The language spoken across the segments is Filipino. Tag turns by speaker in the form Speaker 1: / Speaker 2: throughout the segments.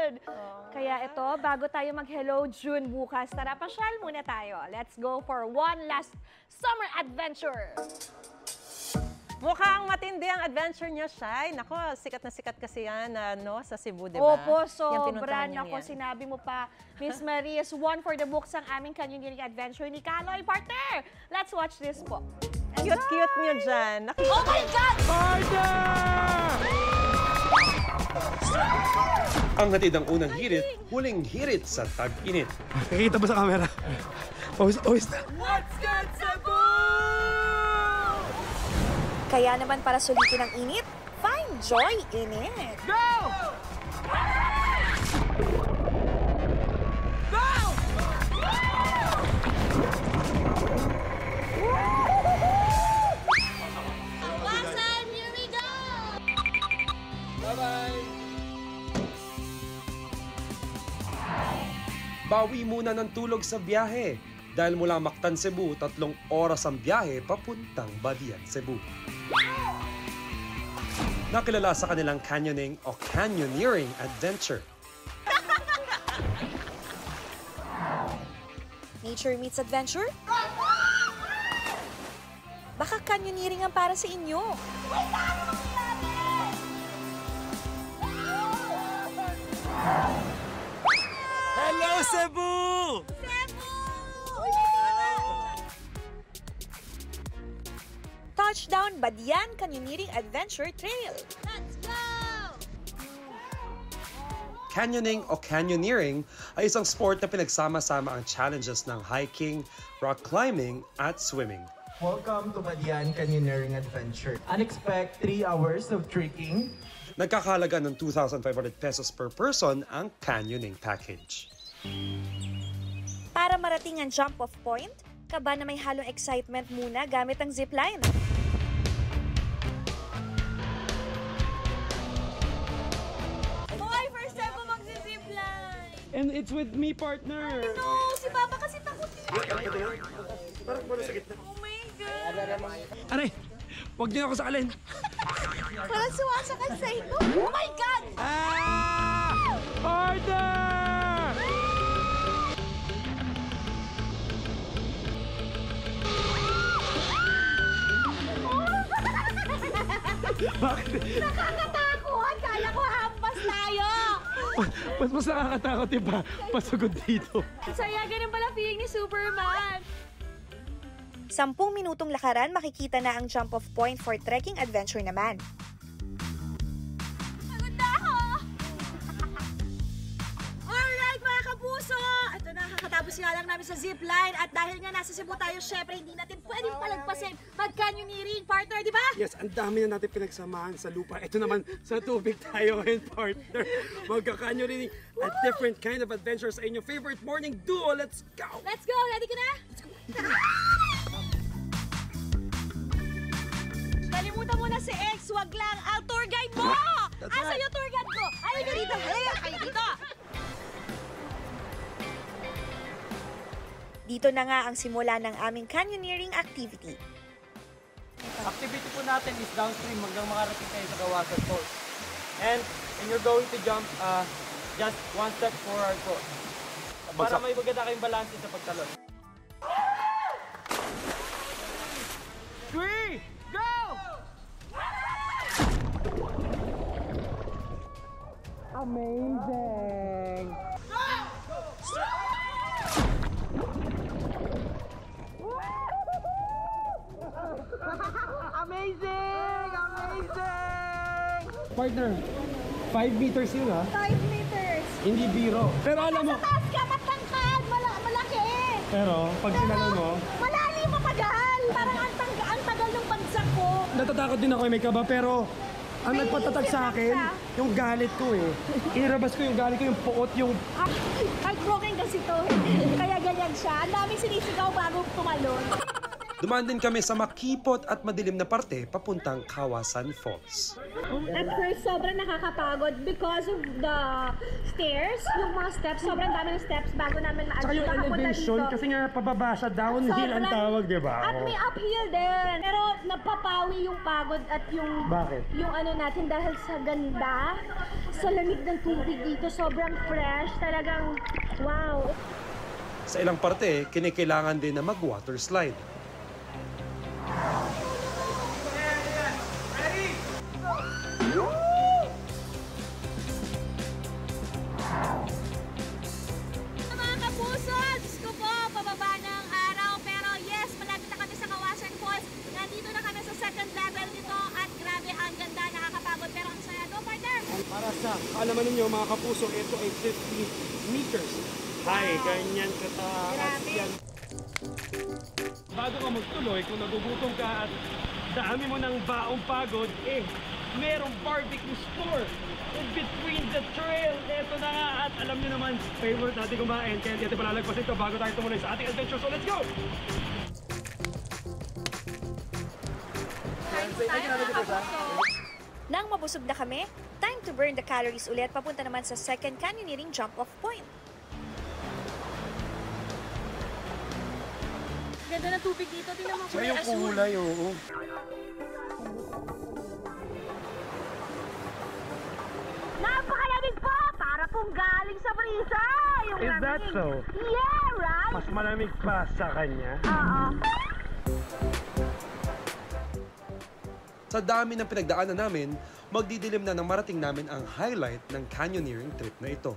Speaker 1: good! Kaya ito, bago tayo mag-Hello June bukas, tara, pasyal muna tayo. Let's go for one last summer adventure!
Speaker 2: Mukhang matindi ang adventure niyo, Shai. Nako, sikat na sikat kasi yan sa Cebu, di ba?
Speaker 1: Opo, sobra.
Speaker 2: Yung
Speaker 1: Nako, sinabi mo pa, Miss Marie, is one for the books ang aming canyoneering adventure ni Kaloy, partner! Let's watch this po.
Speaker 2: Cute-cute niyo dyan.
Speaker 1: Oh my God!
Speaker 3: Ang hatid ang unang hirit, huling hirit sa tag-init.
Speaker 4: Nakikita ba sa camera? Pawis na.
Speaker 1: What's good, Cebu? Kaya naman para sulitin ang init, find joy in it.
Speaker 4: Go! Go!
Speaker 1: Awasan, here we go!
Speaker 4: Bye-bye!
Speaker 3: Bawi muna ng tulog sa biyahe. Dahil mula Mactan, Cebu, 3 oras ang biyahe papuntang Badian, Cebu. Nakilala sa kanilang canyoning o canyoneering adventure.
Speaker 1: Nature meets adventure? Baka canyoneering ang para sa inyo.
Speaker 4: Hello, Cebu!
Speaker 1: Touchdown Badian Canyoneering Adventure Trail. Let's go!
Speaker 3: Canyoning o canyoneering ay isang sport na pinagsama-sama ang challenges ng hiking, rock climbing, at swimming.
Speaker 5: Welcome to Badian Canyoneering Adventure. Unexpect 3 hours of trekking.
Speaker 3: Nagkakahalaga ng 2,500 pesos per person ang canyoning package.
Speaker 1: Para marating ang jump-off point, kaba na may halong excitement muna gamit ang zipline. Hoy, first time ko mag-zipline!
Speaker 4: And it's with me, partner!
Speaker 1: No, si Papa kasi takot eh.
Speaker 4: Parang wala sa gitna.
Speaker 1: Oh my God!
Speaker 4: Aray! Huwag niyo ako sakalin!
Speaker 1: Parang sumasakay sa ito. Oh my God!
Speaker 4: Ah! Order! Bakit?
Speaker 1: Nakakatakot! Kala ko hampas tayo!
Speaker 4: Mas nakakatakot yung pasugod dito.
Speaker 1: Saya, ganun pala feeling ni Superman. 10 minutong lakaran, makikita na ang jump-off point for trekking adventure naman. Pagod na ako! Alright mga kapuso! Ito na, kakatapos nga lang namin sa zipline at dahil nga nasa Cebu tayo, syempre hindi natin pwedeng palagpasin mag-canyoneering, partner, di ba?
Speaker 4: Yes, ang dami na natin pinagsamahan sa lupa. Ito naman, sa tubig tayo ngayon, partner. Magkakanyoneering a different kind of adventure sa inyong favorite morning duo. Let's go!
Speaker 1: Let's go! Ready ka na? Let's go! Kalimutan mo na si X, wag lang ang tour guide mo! Asa yung tour guide ko? Halika dito! Halika kayo dito! Dito na nga ang simula ng aming canyoneering activity.
Speaker 6: Activity po natin is downstream hanggang makarating kayo sa Kawasan Falls. And when you're going to jump, just one step forward po. Para may maganda kayong balance sa pagtalon. 3, go! Amazing! Amazing! Amazing!
Speaker 4: Partner, 5 meters yun ha?
Speaker 1: 5 meters!
Speaker 4: Hindi biro. Pero alam mo,
Speaker 1: Sa taas ka, matangkad! Malaki!
Speaker 4: pero pag sinalo mo,
Speaker 1: Malalim mapagal! Parang ang tagal ng bagsak ko.
Speaker 4: natatakot din ako may kaba, pero ang
Speaker 1: May
Speaker 4: nagpatatag sa akin,
Speaker 1: siya.
Speaker 4: yung galit ko eh. Inirabas ko yung galit ko, yung puot, yung...
Speaker 1: Heartbroken kasi to. Kaya ganyan siya. Ang daming sinisigaw bago tumalon.
Speaker 3: Dumaan din kami sa makipot at madilim na parte papuntang Kawasan Falls.
Speaker 1: At first, sobrang nakakapagod because of the stairs. Yung mga steps, sobrang dami ng steps bago namin
Speaker 4: Tsaka yung elevation, kasi nga pababa siya, downhill ang tawag, di ba?
Speaker 1: At may uphill din. Pero napapawi yung pagod at yung...
Speaker 4: Bakit?
Speaker 1: Yung ano natin dahil sa ganda, Sa lamig ng tubig dito, sobrang fresh. Talagang, wow.
Speaker 3: Sa ilang parte, kinikailangan din na mag-water slide.
Speaker 1: Mga kapuso, Diyos ko po, pababa ng araw. Pero yes, malapit na kami sa Kawasan Falls. Nandito na kami sa second level nito at grabe, ang ganda, nakakapagod. Pero ang saya. Go, partner!
Speaker 4: Para sa kaalaman ninyo mga kapuso, ito ay 50 meters high. Ganyan kataas yan. Bago ka magtuloy, kung nagugutom ka at dami mo ng baong pagod, merong barbecue store in between the trail. Ito na nga, at alam niyo naman, favorite natin kumain. Kaya dito palalagpas ito bago tayo tumuloy sa ating adventure. So let's go!
Speaker 7: Nang mabusog na kami, time to burn the calories ulit papunta naman sa second canyoneering jump-off point.
Speaker 1: Ganda ng tubig dito. Tingnan mo,
Speaker 4: Siya yung kulay, oo.
Speaker 1: Napakalamig po! Para pong galing sa brisa! Yung
Speaker 4: Is that
Speaker 1: lamig.
Speaker 4: so?
Speaker 1: Yeah, right?
Speaker 4: Mas malamig pa sa kanya.
Speaker 1: Oo.
Speaker 3: Sa dami ng pinagdaanan namin, magdidilim na nang marating namin ang highlight ng canyoneering trip na ito.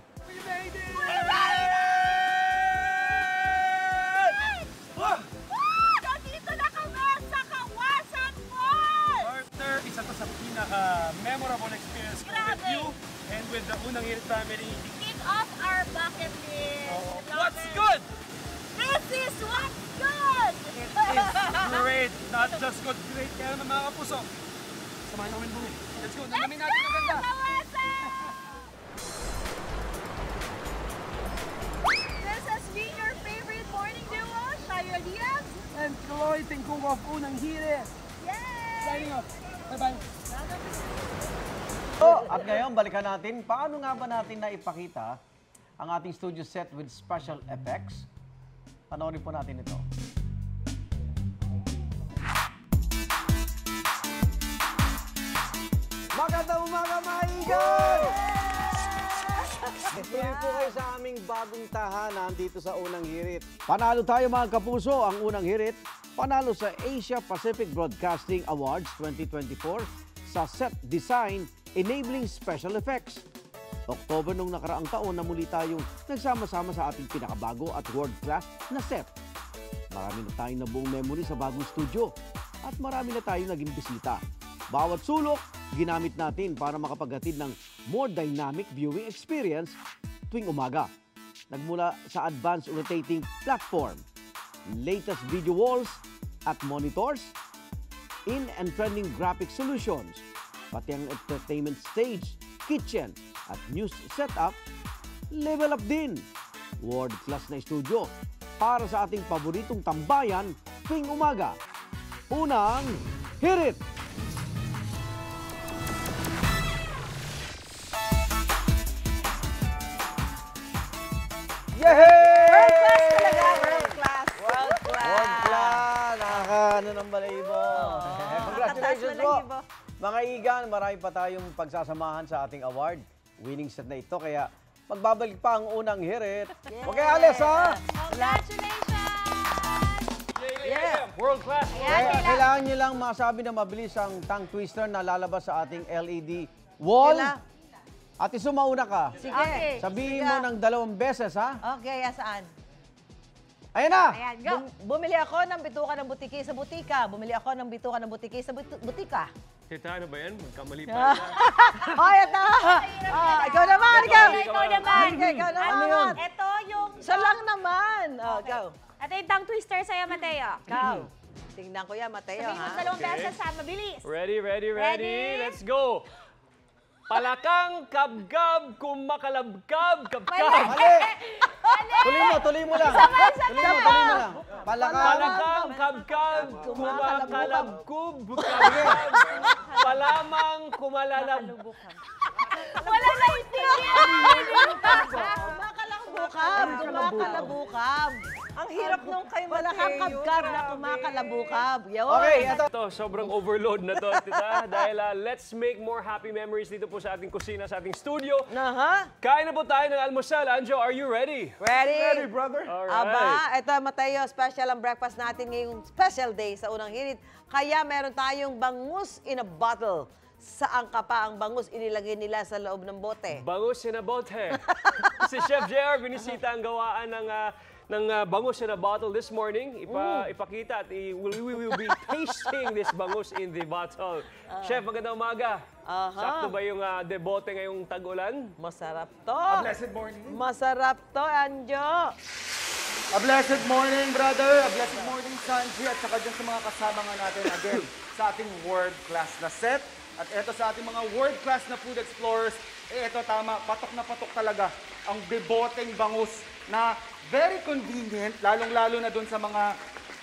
Speaker 1: Nandito na kami sa Kawasan Falls!
Speaker 4: Partner, isa to sa pinaka-memorable experience ko with
Speaker 1: Grabe.
Speaker 4: you and with the Unang Hirit family.
Speaker 1: Kick off our bucket list.
Speaker 4: What's good?
Speaker 1: This is what's good!
Speaker 4: It's great. Not just good, great. Kaya naman mga kapuso, samahan namin bumili. Let's go. Nalamin natin ang ganda.
Speaker 1: Kawasan! This has been your favorite morning duo, Shire Diaz.
Speaker 4: And Chloe Tingkung of Unang Hirit.
Speaker 1: Yay!
Speaker 4: Signing off. Bye-bye.
Speaker 8: At ngayon, balikan natin, paano nga ba natin na ipakita ang ating studio set with special effects? Panoorin po natin ito. Magandang umaga, mga igan! Tuloy po kayo sa aming bagong tahanan dito sa Unang Hirit. Panalo tayo mga kapuso, ang Unang Hirit. Panalo sa Asia Pacific Broadcasting Awards 2024 sa set design enabling special effects. October nung nakaraang taon na muli tayong nagsama-sama sa ating pinakabago at world-class na set. Marami na tayong nabuong memory sa bagong studio at marami na tayong naging bisita. Bawat sulok, ginamit natin para makapaghatid ng more dynamic viewing experience tuwing umaga. Nagmula sa advanced rotating platform, latest video walls at monitors, in and trending graphic solutions, pati ang entertainment stage, kitchen at news setup, level up din. World-class na studio para sa ating paboritong tambayan tuwing umaga. Unang Hirit! Yehey!
Speaker 2: World-class talaga, world-class. World-class.
Speaker 8: World-class! Nakakaano ng balahibo. Congratulations
Speaker 2: Nakataas
Speaker 8: po.
Speaker 2: balahibo.
Speaker 8: Mga igan, marami pa tayong pagsasamahan sa ating award. Winning set na ito, kaya magbabalik pa ang Unang Hirit. Huwag kayo alis, ha?
Speaker 1: Congratulations!
Speaker 2: Yeah.
Speaker 4: World class.
Speaker 8: Kaya kailangan nyo lang masabi na mabilis ang tongue twister na lalabas sa ating LED wall.
Speaker 2: Kailan?
Speaker 8: Ate Su, mauna ka.
Speaker 2: Sige.
Speaker 1: Okay.
Speaker 8: Sabihin mo ng 2 beses, ha?
Speaker 2: Okay, saan?
Speaker 8: Ayan na!
Speaker 1: Ayan, go!
Speaker 2: Bumili ako ng bituka ng butiki sa butika. Bumili ako ng bituka ng butiki sa butika.
Speaker 4: Tita, ano ba yan? Magkamali pa.
Speaker 2: Oh, ito! Ikaw naman, ikaw!
Speaker 1: Ikaw naman.
Speaker 2: Ikaw naman.
Speaker 8: Ano yun?
Speaker 1: Ito yung...
Speaker 2: Isa lang naman. Oh, ikaw.
Speaker 1: Ito yung tongue twister sa'yo, Mateo.
Speaker 2: Ikaw. Tingnan ko yan, Mateo,
Speaker 1: Sabihin mo
Speaker 2: ha?
Speaker 1: sa 2 beses, ha? Mabilis.
Speaker 6: Ready, ready,
Speaker 1: Ready?
Speaker 6: ready. Let's go. Palakang kabgab kumakalabkab kabkab.
Speaker 8: Mali! Tuloy mo lang. Tuloy mo lang.
Speaker 6: Palakang kabgab kumakalabkub kabkab. Palamang kumalalab.
Speaker 1: Wala na intindihan!
Speaker 2: Kumakalabukab. Kumakalabukab. Ang hirap nung kay
Speaker 9: Wala kang
Speaker 2: Mateo.
Speaker 9: kabkab na kumakalabukab. Yun.
Speaker 8: Okay, ito.
Speaker 4: Ito, sobrang overload na to, tita. Dahil let's make more happy memories dito po sa ating kusina, sa ating studio.
Speaker 9: Aha.
Speaker 4: Kain na po tayo ng almusal. Anjo, are you ready?
Speaker 9: Ready?
Speaker 8: brother.
Speaker 4: Alright.
Speaker 9: Aba, ito Mateo, special ang breakfast natin ngayong special day sa unang hirit. Kaya meron tayong bangus in a bottle. Saan ka pa ang bangus inilagay nila sa loob ng bote?
Speaker 4: Bangus in a bote. Si Chef JR, binisita ang gawaan ng bangus in a bottle this morning. Ipakita at we will be tasting this bangus in the bottle. Chef, magandang umaga. Sakto ba yung debote ngayong tag-ulan?
Speaker 9: Masarap to.
Speaker 8: Blessed morning.
Speaker 9: Masarap to, Anjo.
Speaker 10: A blessed morning, brother. A blessed morning, Sanji. At saka dyan sa mga kasama nga natin again sa ating world-class na set. At eto sa ating mga world-class na food explorers, eto tama, patok na patok talaga ang deboteng bangus na very convenient, lalong-lalo na dun sa mga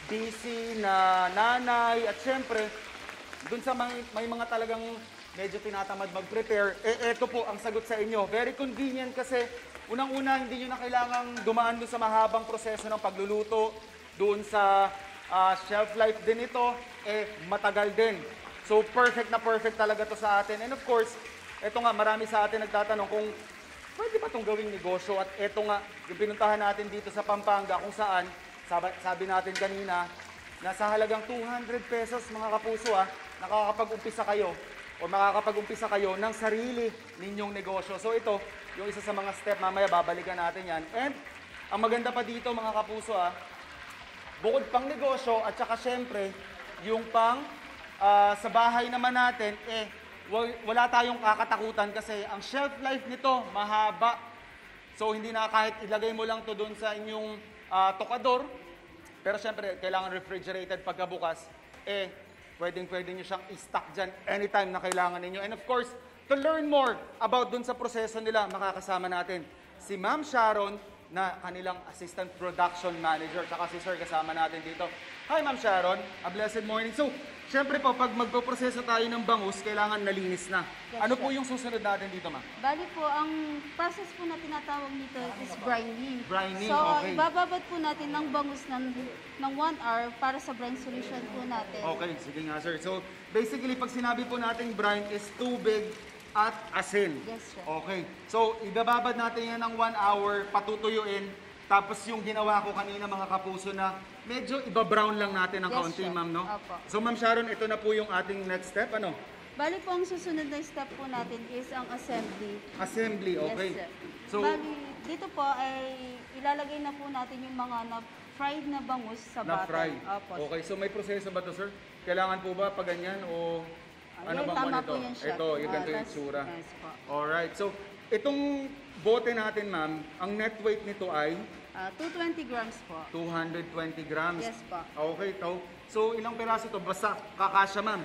Speaker 10: busy na nanay at syempre, dun sa may mga talagang medyo tinatamad mag-prepare, eto po ang sagot sa inyo. Very convenient kasi unang-una, hindi nyo na kailangang dumaan dun sa mahabang proseso ng pagluluto, dun sa shelf life din ito, matagal din. So perfect na perfect talaga to sa atin. And of course, eto nga, marami sa atin nagtatanong kung pwede ba itong gawing negosyo. At eto nga, yung pinuntahan natin dito sa Pampanga kung saan, sabi natin kanina, nasa halagang 200 pesos mga kapuso nakakapag-umpisa kayo o makakapag-umpisa kayo ng sarili ninyong negosyo. So ito, yung isa sa mga step, mamaya babalikan natin yan. And ang maganda pa dito mga kapuso bukod pang negosyo at saka syempre, yung pang sa bahay naman natin, wala tayong kakatakutan kasi ang shelf life nito mahaba. So hindi na kahit ilagay mo lang to doon sa inyong tokador, pero syempre kailangan refrigerated pagkabukas, pwedeng nyo siyang i-stock dyan anytime na kailangan ninyo. And of course, to learn more about doon sa proseso nila, makakasama natin si Ma'am Sharon na kanilang Assistant Production Manager. Saka si Sir kasama natin dito. Hi Ma'am Sharon, a blessed morning. So, syempre po, pag magpoproseso tayo ng bangus, kailangan nalinis na.
Speaker 11: Yes,
Speaker 10: ano po yung susunod natin dito, Ma'am?
Speaker 11: Bali po, ang process po na tinatawag nito is brining.
Speaker 10: Brining,
Speaker 11: so,
Speaker 10: okay.
Speaker 11: ibababad po natin ng bangus ng 1 hour para sa brine solution po natin.
Speaker 10: Okay, sige nga sir. So, basically, pag sinabi po nating brine is tubig at asin.
Speaker 11: Yes, sir.
Speaker 10: Okay. So, ibababad natin yan ng 1 hour, patutuyuin. Tapos yung ginawa ko kanina mga kapuso na medyo iba-brown lang natin ng
Speaker 11: Yes,
Speaker 10: kaunti,
Speaker 11: sir.
Speaker 10: ma'am, no?
Speaker 11: Opo.
Speaker 10: So, Ma'am Sharon, ito na po yung ating next step, ano?
Speaker 11: Bali po, ang susunod na step po natin is ang assembly.
Speaker 10: Assembly, okay.
Speaker 11: Yes, sir.
Speaker 10: So,
Speaker 11: Bali, dito po ay ilalagay na po natin yung mga fried na bangus sa
Speaker 10: na
Speaker 11: bottle.
Speaker 10: fry.
Speaker 11: Opo.
Speaker 10: Okay, so may proseso ba to, sir? Kailangan po ba pag ganyan o ano
Speaker 11: Yes,
Speaker 10: bang
Speaker 11: tama
Speaker 10: ito?
Speaker 11: po yan, chef.
Speaker 10: Ito, yung ganito yung
Speaker 11: That's-
Speaker 10: tsura.
Speaker 11: yes po.
Speaker 10: Alright, so itong bote natin, ma'am, ang net weight nito ay
Speaker 11: 220 grams po.
Speaker 10: 220 grams.
Speaker 11: Yes po.
Speaker 10: Okay, so ilang piraso to? Basta kakasya, ma'am.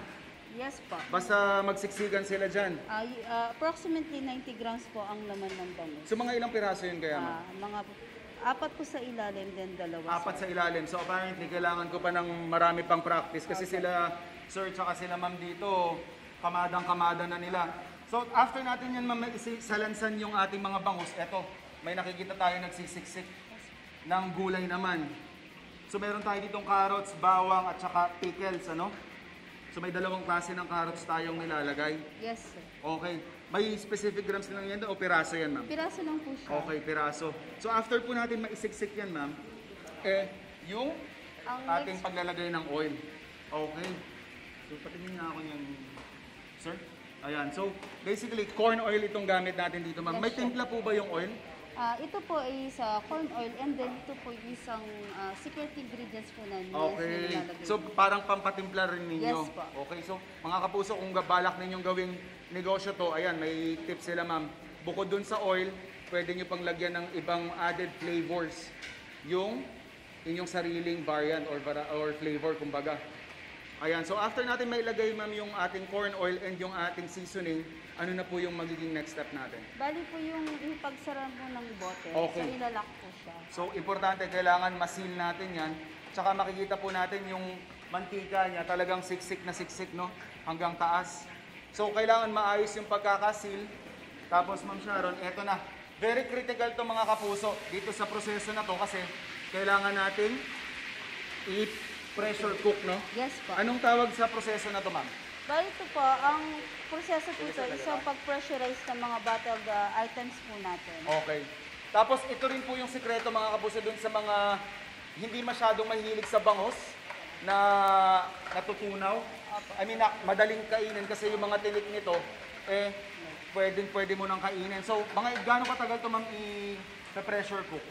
Speaker 11: Yes po.
Speaker 10: Basta magsiksikan sila dyan.
Speaker 11: Approximately 90 grams po ang laman ng bangus.
Speaker 10: So mga ilang piraso yun kaya, ma'am?
Speaker 11: Mga 4 po sa ilalim, then 2
Speaker 10: Apat sa ilalim. So apparently, kailangan ko pa ng marami pang practice kasi sila, sir, tsaka sila ma'am dito, kamadang-kamada na nila. So after natin yan, ma'am, salansan yung ating mga bangus. Eto, may nakikita tayo nagsisiksik ng gulay naman. So meron tayo ditong carrots, bawang, at saka pickles, ano? So may dalawang klase ng carrots tayong nilalagay.
Speaker 11: Yes, sir.
Speaker 10: Okay. May specific grams lang yan o piraso yan, ma'am?
Speaker 11: Piraso lang po siya.
Speaker 10: Okay, piraso. So after po natin maisiksik yan, ma'am, yung
Speaker 11: Ang
Speaker 10: ating
Speaker 11: next-
Speaker 10: paglalagay ng oil. Okay. So patingin nga ako niyan, sir. Ayan. So basically, corn oil itong gamit natin dito, ma'am.
Speaker 11: Yes,
Speaker 10: May
Speaker 11: sir.
Speaker 10: timpla po ba yung oil?
Speaker 11: Ito po is corn oil and then ito po isang secret ingredients po na
Speaker 10: Okay.
Speaker 11: nilalagay.
Speaker 10: So parang pampatimpla rin ninyo.
Speaker 11: Yes po.
Speaker 10: Okay. So mga kapuso, kung balak ninyong gawing negosyo to, ayan, may tips sila, ma'am. Bukod dun sa oil, pwede nyo pang lagyan ng ibang added flavors. Yung inyong sariling variant or flavor, kumbaga. Ayan, so after natin mailagay, ma'am, yung ating corn oil and yung ating seasoning, ano na po yung magiging next step natin?
Speaker 11: Bali po yung pagsara po ng bote.
Speaker 10: Okay.
Speaker 11: So ilalak po siya.
Speaker 10: So, importante, kailangan masil natin yan. Tsaka makikita po natin yung mantika niya, talagang siksik na siksik, no? Hanggang taas. So, kailangan maayos yung pagkakasil. Tapos, Ma'am Sharon, eto na. Very critical to mga kapuso dito sa proseso na to kasi kailangan natin i-pressure cook, no?
Speaker 11: Yes po.
Speaker 10: Anong tawag sa proseso na to, ma'am?
Speaker 11: Bali ito po, ang proseso po ito, isang pag-pressurize ng mga bottled items po natin.
Speaker 10: Okay. Tapos ito rin po yung sikreto mga kapuso dun sa mga hindi masyadong mahilig sa bangos na natutunaw. I mean, madaling kainin kasi yung mga tinik nito, pwede mo nang kainin. So, mga gaano katagal ito, ma'am, i-pressure cook?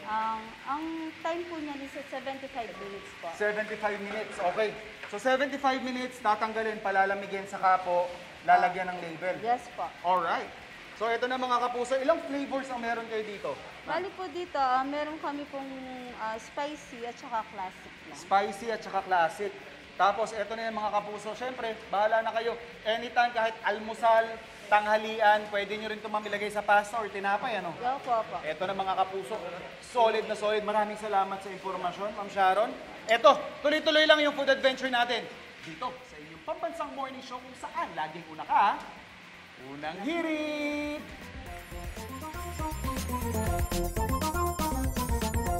Speaker 11: Ang time po niya is 75 minutes po.
Speaker 10: 75 minutes, okay. So, 75 minutes, tatanggalin, palalamigin, saka po lalagyan ng label.
Speaker 11: Yes po.
Speaker 10: Alright. So, ito na mga kapuso. Ilang flavors ang meron kayo dito?
Speaker 11: Bali po dito, meron kami pong spicy at saka classic lang.
Speaker 10: Spicy at saka classic. Tapos, ito na yung mga kapuso. Siyempre, bahala na kayo. Anytime, kahit almusal, tanghalian, pwede nyo rin ito mamilagay sa pasta or tinapay, ano?
Speaker 11: Yo po.
Speaker 10: Ito na mga kapuso. Solid na solid. Maraming salamat sa impormasyon, Ma'am Sharon. Ito, tuloy-tuloy lang yung food adventure natin. Dito, sa inyong pambansang morning show kung saan laging una ka, Unang Hirit!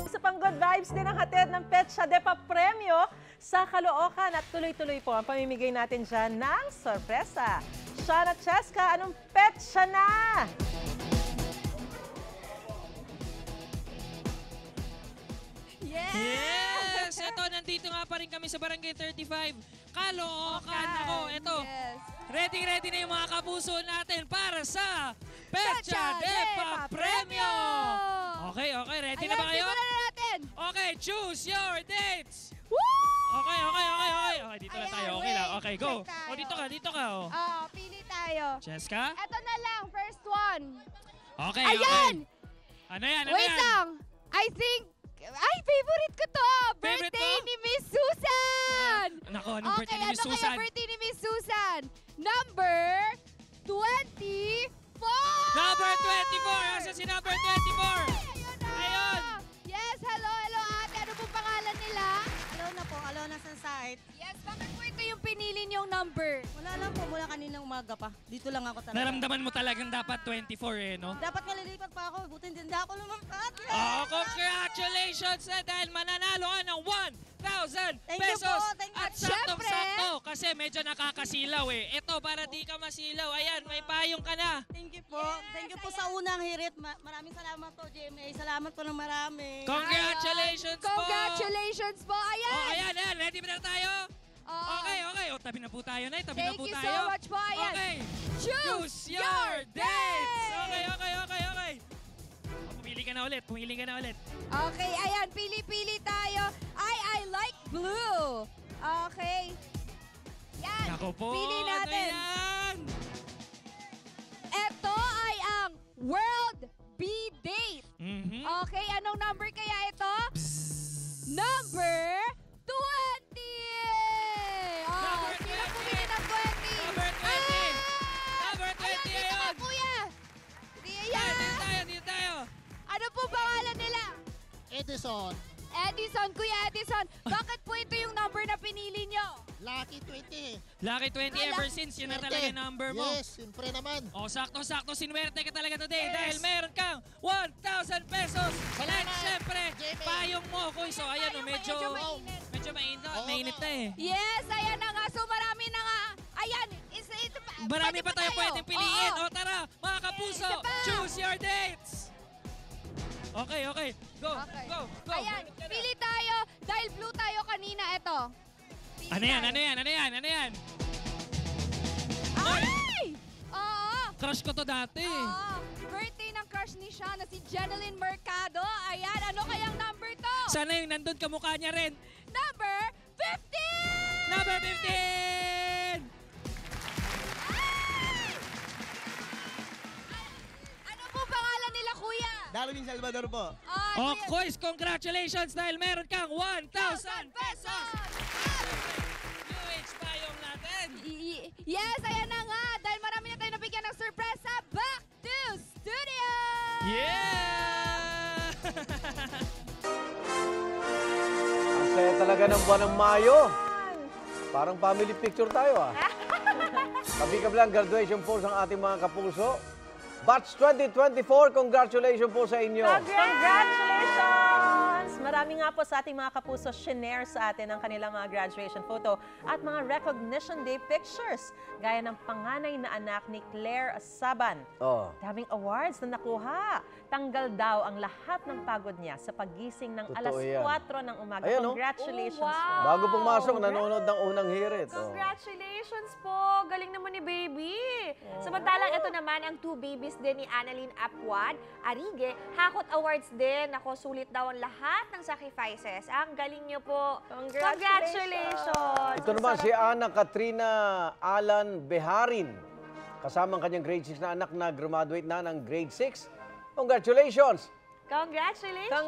Speaker 2: Isa pang good vibes din ang hatid ng Petsa Depa Premyo sa Caloocan at tuloy-tuloy po ang pamimigay natin dyan ng sorpresa. Shana Cheska, anong petsa na?
Speaker 12: Yes! Ito, nandito nga pa rin kami sa Barangay 35, Caloocan. Ako, ito. Ready na yung mga kapuso natin para sa Petsa Depa Premyo! Okay, ready na ba kayo?
Speaker 1: Ayan, simulan na natin!
Speaker 12: Okay, choose your dates!
Speaker 1: Woo!
Speaker 12: Okay, dito na tayo. Okay lang. Okay, go. O, dito ka.
Speaker 1: Oh, pili tayo.
Speaker 12: Cheska?
Speaker 1: Ito na lang, first one.
Speaker 12: Okay,
Speaker 1: Ayan!
Speaker 12: Ano yan?
Speaker 1: Wait lang. I think, favorite ko to.
Speaker 12: Favorite
Speaker 1: Birthday
Speaker 12: mo?
Speaker 1: ni Miss Susan.
Speaker 12: Nako, anong birthday ni Miss
Speaker 1: ano
Speaker 12: Susan?
Speaker 1: kaya birthday ni Miss Susan? Number 24.
Speaker 12: Number 24! Asa si number 24? Ayun!
Speaker 1: Yes, hello ate. Ano pong pangalan nila?
Speaker 13: Alona Sansait.
Speaker 1: Yes, bakit po ito yung pinili niyong number?
Speaker 13: Wala lang po, mula kaninang umaga pa. Dito lang ako talaga.
Speaker 12: Naramdaman mo talagang dapat 24 no?
Speaker 13: Dapat nga lilipat pa ako, buti hindi ako lumampat.
Speaker 12: Oh, congratulations dahil mananalo ka ng 1,000
Speaker 13: Thank you
Speaker 12: pesos.
Speaker 13: po, thank you.
Speaker 12: At saktong-sakto kasi medyo nakakasilaw Ito, para di ka masilaw. Ayan, may payong ka na.
Speaker 13: Thank you po. Thank you po sa unang hirit. Maraming salamat po, GMA. Salamat po ng marami.
Speaker 12: Congratulations po.
Speaker 1: Congratulations po. Ayan.
Speaker 12: Oh, ayan. Ready ba na tayo? Okay. O, tabi na po tayo, Nay. Tabi na po tayo.
Speaker 1: Thank you so much po. Ayan.
Speaker 12: Okay.
Speaker 1: Choose
Speaker 12: your dates. Okay. Pumili ka na ulit.
Speaker 1: Okay, ayan. Pili tayo. I like blue. Okay. Yan.
Speaker 12: Ako po.
Speaker 1: Pili natin.
Speaker 12: Ano yan?
Speaker 1: Ito ay ang World B-Date. Okay, anong number kaya ito? Number 20!
Speaker 12: Number 20!
Speaker 1: Sino pumili ng 20?
Speaker 12: Number 20! Number 20
Speaker 1: Ayan, dito ka,
Speaker 12: ayun!
Speaker 1: kuya!
Speaker 12: Dito tayo!
Speaker 1: Ano po pangalan nila?
Speaker 14: Edison.
Speaker 1: Edison, Kuya Edison. Bakit po ito yung number na pinili nyo?
Speaker 14: Lucky 20.
Speaker 12: Lucky 20 ever since, yun na talaga yung number mo.
Speaker 14: Yes, siyempre naman.
Speaker 12: O, sakto-sakto, sinuwerte ka talaga today dahil meron kang 1,000 pesos. And syempre, payong mo, Kuy. So, ayan, medyo mainit na
Speaker 1: Yes, ayan na nga. So, marami na nga. Ayan,
Speaker 12: marami pa tayo pwedeng piliin.
Speaker 1: Oo.
Speaker 12: O, tara, mga kapuso, choose your dates. Okay. Go.
Speaker 1: Ayan, pili tayo. Dahil blue tayo kanina, ito.
Speaker 12: Ano yan?
Speaker 1: Ay! Oo.
Speaker 12: Crush ko to dati.
Speaker 1: Oo. Birthday ng crush ni Sean na si Jeneline Mercado. Ayan, ano kayang number to?
Speaker 12: Sana yung nandun kamukha niya rin.
Speaker 1: Number 15!
Speaker 12: Number 15!
Speaker 1: Ano po pangalan nila, Kuya?
Speaker 14: Darwin Salvador po.
Speaker 12: Oh, Koys, congratulations dahil meron kang 1,000 pesos! UH payong natin!
Speaker 1: Yes, ayan na nga. Dahil marami na tayo nabigyan ng sorpresa. Back to studio!
Speaker 12: Yeah!
Speaker 8: Ang saya talaga ng buwan ng Mayo. Parang family picture tayo Tabi ka lang graduation photos ang ating mga kapuso. Batch 2024, congratulations po sa inyo.
Speaker 2: Congratulations! Marami nga po sa ating mga kapuso shinare sa atin ang kanilang mga graduation photo at mga recognition day pictures. Gaya ng panganay na anak ni Claire Asaban. Daming awards na nakuha. Tanggal daw ang lahat ng pagod niya sa pagising ng alas 4 ng umaga.
Speaker 8: Ayan,
Speaker 2: Congratulations po.
Speaker 8: Bago pumasok, nanonood ng unang hirit.
Speaker 1: Congratulations po! Galing naman ni baby! Samantalang ito naman ang 2 babies din ni Annalyn Apwad, Arige. Hakot Awards din. Ako, sulit daw ang lahat ng sacrifices. Ang galing niyo po. Congratulations!
Speaker 8: Ito naman si Ana Katrina Alan Beharin. Kasama ang kanyang grade 6 na anak na graduate na ng grade 6. Congratulations!
Speaker 1: Congratulations!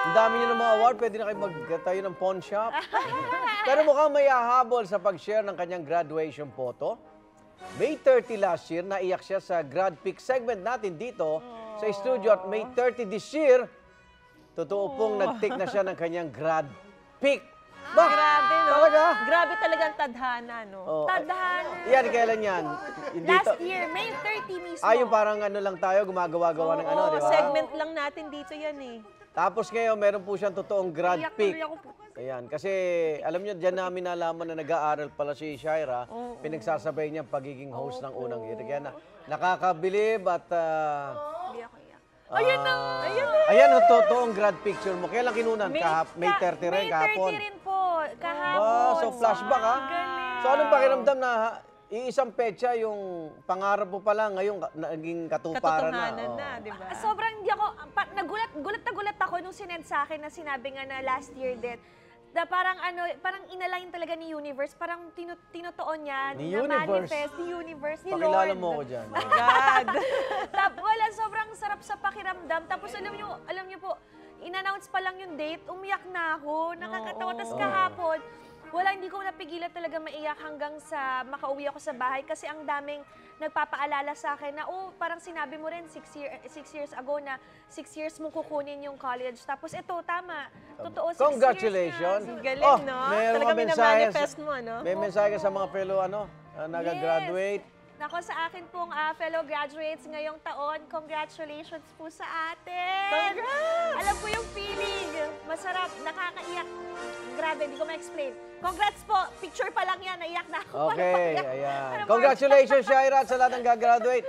Speaker 8: Ang dami niyo ng mga award. Pwede na kayo magtayo ng pawn shop. Pero mukhang may hahabol sa pag-share ng kanyang graduation photo. May 30 last year, naiyak siya sa Grad Pick segment natin dito sa studio. At May 30 this year, totoo pong nag-take na siya ng kanyang Grad Pick.
Speaker 2: Grabe, no?
Speaker 8: Talaga?
Speaker 2: Grabe talagang tadhana, no?
Speaker 1: Tadhana.
Speaker 8: Yan, kailan yan?
Speaker 1: Last year, May 30 mismo.
Speaker 8: Yung parang ano lang tayo, gumagawa-gawa ng ano, di ba?
Speaker 2: Segment lang natin dito yan eh.
Speaker 8: Tapos ngayon, meron po siyang totoong Grad Pick. Ayan, kasi alam niyo, dyan namin nalaman na nag-aaral pala si Shaira. Pinagsasabay niya ang pagiging host ng unang hirit. Kaya nakakabilib at...
Speaker 1: Ayan na!
Speaker 8: Ayan ang totoong grad picture mo. Kailan kinunan? May 30 rin kahapon.
Speaker 1: May 30 rin po, kahapon.
Speaker 8: So flashback ha? So anong pakiramdam na iisang petsa yung pangarap mo pala ngayon naging katuparan na?
Speaker 2: Di ba?
Speaker 1: Sobrang hindi ako, gulat ako nung sinend sa akin na sinabi nga na last year din. Na parang inalayin talaga ni Universe, parang tinutuon niya, na-manifest ni Universe, ni Lord.
Speaker 8: Pakilala mo ako dyan.
Speaker 1: God. Wala, sobrang sarap sa pakiramdam. Tapos alam niyo po, in-announce pa lang yung date, umiyak na ako, nakakatawa. Tapos kahapon, hindi ko napigilan talaga maiyak hanggang sa makauwi ako sa bahay kasi ang daming nagpapaalala sa akin na, parang sinabi mo rin 6 years ago na 6 years mo kukunin yung college. Tapos ito, tama. Totoo, 6
Speaker 8: Congratulations.
Speaker 1: years na.
Speaker 2: Galing, no? Talaga minamanifest mo, no?
Speaker 8: May mensahe ka sa mga fellow, nag-graduate.
Speaker 1: Nako, sa akin pong fellow graduates ngayong taon, congratulations po sa atin.
Speaker 2: Congrats!
Speaker 1: Alam ko yung feeling. Masarap, nakakaiyak. Grabe, hindi ko ma-explain. Congrats po. Picture pa lang yan, naiyak na ako.
Speaker 8: Okay, ayan. Congratulations, Shaira, sa lahat ng gagraduate.